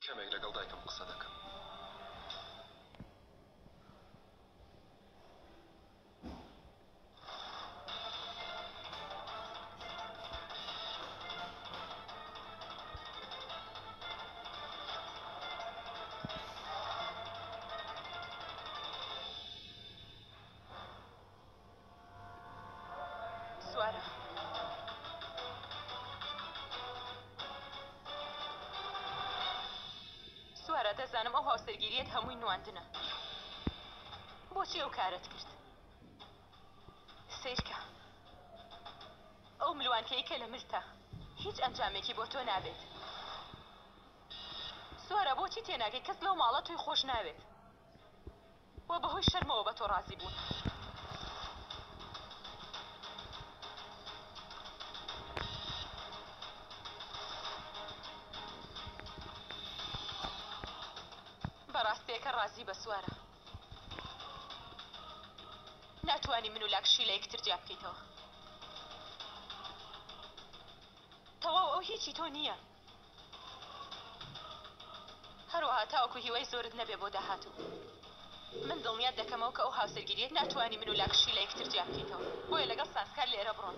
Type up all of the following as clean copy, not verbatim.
کەمێک لەگەڵ دایکم قسە دەکەم. سوارە دەزانم ئەو هاوسەرگیریەت هەمووی نواندنە. بۆچی ئەو کارت کرد؟ سیرکە ئەو ملوانکەی کە لە ملتە هیچ ئەنجامێکی بۆ تۆ نابێت. سوارە بۆچی تێناگەی کەس لەو ماڵە تۆی خۆش ناوێت وە بەهۆی شەرمەوە بە تۆ ڕازی بوون؟ بەڕاستیەکە ڕازی بە سوارە. ناتوانی من و لاکشی لە یەکتر جیا بکەیتەوە. تەواو ئەو هیچی تۆ نییە. هەروەها تاوەکو هیوای زۆرت نەبێ بۆ داهاتوو. من دڵنیات دەکەمەوە کە ئەو هاوسەرگیریەت ناتوانی من و لاکشی لە یەکتر جیا بکەیتەوە. بۆیە لەگەڵ سانسکار لێرە بڕۆن.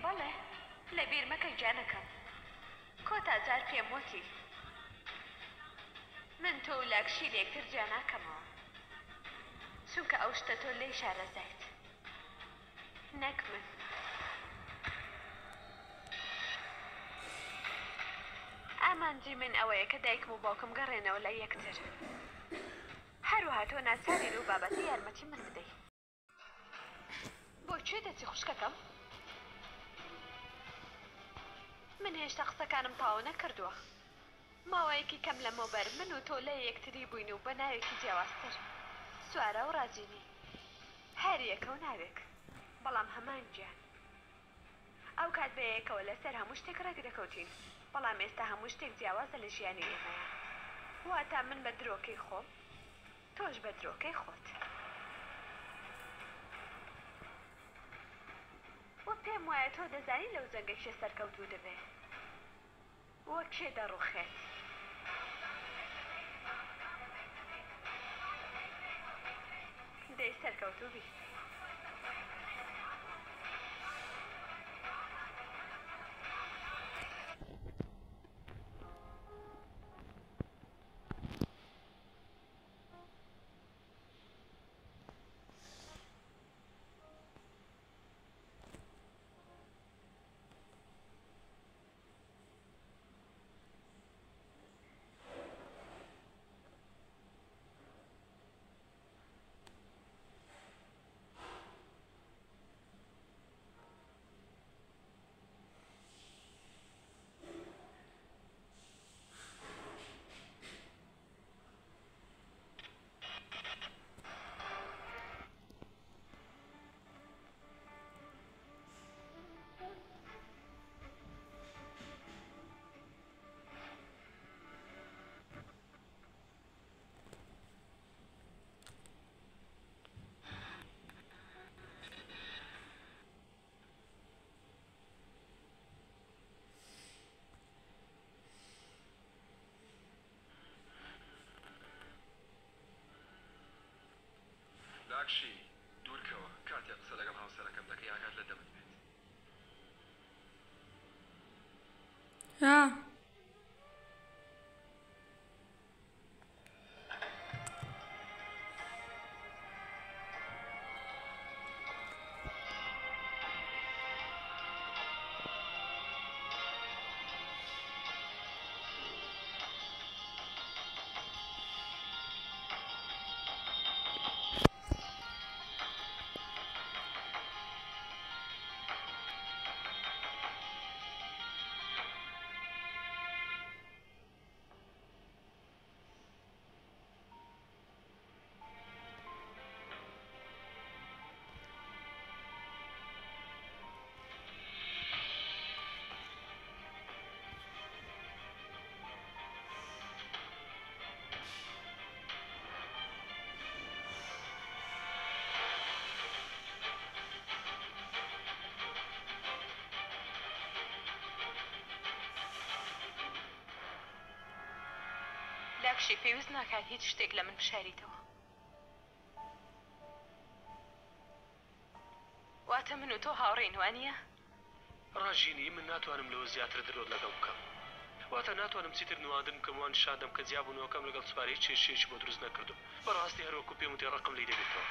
بەڵێ لەبیر مەکەی جانەکەم. کۆتا جار پێم وتی من تۆ و لاکشی لە یەکتر جیا ناکەمەوە چونکە ئەو شتە تۆ لێی شارەزایت نەک من. ئامانجی من ئەوەیە کە دایکم و باوکم گەڕێنەوە لە یەکتر. هەروەها تۆ ناساری و بابەتی یارمەتی من بدەیت. بۆ کوێ دەچی خوشکەکەم؟ من هێشتا قسەکانم تاوا نەکردووە. ماوەیەکی کەم لەمەوبەر من و تۆ لە یەکتری بووین و بە ناوێکی جیاوازتر سوارە و ڕازینی هەر یەکە و ناوێک بەڵام هەمان گیان. ئەو کات بەیەکەوە لەسەر هەموو شتێک ڕێک دەکەوتین بەڵام ئێستا هەموو شتێک جیاوازە لە ژیانی ئێمەیە. واتە من بە درۆکەی خۆم تۆش بە درۆکەی خۆت. وە پێم وایە تۆ دەزانی لەو زەنگە کێ سەرکەوتوو دەبێ وە کێ دەڕوخێت. دەی سەرکەوتوو بی. ها لاکشی پێویست ناکات هیچ شتێک لە من بشاریتەوە. واتە من و تۆ هاوڕێین وانییە؟ ڕاژینی من ناتوانم لەوە زیاتر درۆت لەگەڵ بکەم. واتە ناتوانم چیتر نواندن بکەم وان شادەم کە جیابوونەوەکەم لەگەڵ سوپارەی چێشێکی بۆ دروست نەکردم. بەڕاستی هەروەکو پێم وتێ ڕقم لی دەبێتەوە.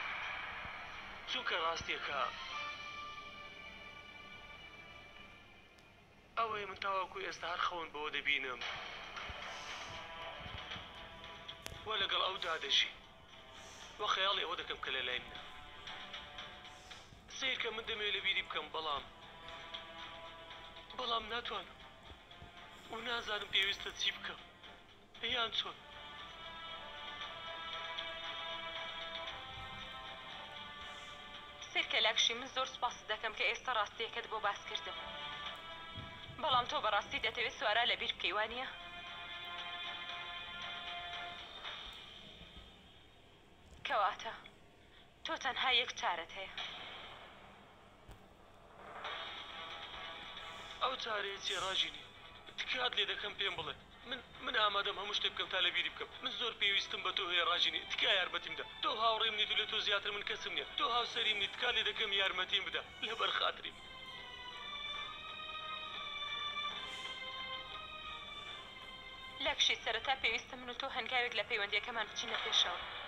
چونکە ڕاستیەکە ئەوەی من تاوەکو ئێستا هەر خەون بەوە دەبینم وە لەگەڵ ئەودا دەژی وە خەیاڵی ئەوە دەکەم کە لەلای منە. سیر کە من دەمێ لە بیری بکەم بەڵام ناتوانم و نازانم پێویستە چی بکەم یان چۆن. سیرکە لاکشی من زۆر سوپاس دەکەم کە ئێستا ڕاستیەکەت بۆ باس کردم. بەڵام تۆ بەڕاستی دەتەوێت سوارە لە بیر بکەی وانییە؟ کەواتە تۆ تەنها یەک چارەت هەیە. ئەو چارەیە چێ ڕاژینی؟ تکات لێ دەکەم پێم بڵێ. من ئامادەم هەموو شتێک بکەم تا لە بیری بکەم. من زۆر پێویستم بە تۆ هەیە ڕاژینی. تکا یارمەتیم بدە. تۆ هاوڕێم نیت و لە تۆ زیاتر من کەسم نییە. تۆ هاوسەریم نیت. تکات لێ دەکەم یارمەتیم بدە لەبەر خاتریم. لاکشی سەرەتا پێویستە من و تۆ هەنگاوێک لە پەیوەندیەکەمان بچینە پێشەوە.